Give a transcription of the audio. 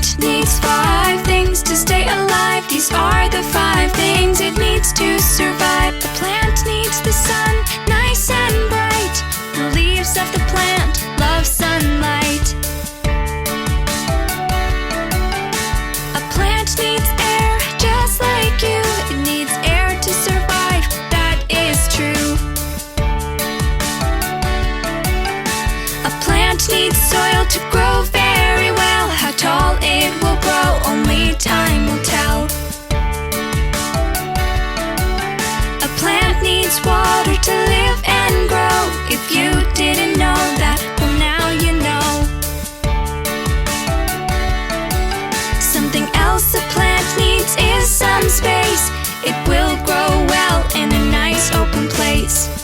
plant needs 5 things to stay alive. These are the 5 things it needs to survive. The plant needs the sun, nice and bright. The leaves of the plant love sunlight. A plant needs air, just like you. It needs air to survive, that is true. A plant needs soil to grow very well. How tall it will grow, only time will tell. A plant needs water to live and grow. If you didn't know that, well now you know. Something else a plant needs is some space. It will grow well in a nice open place.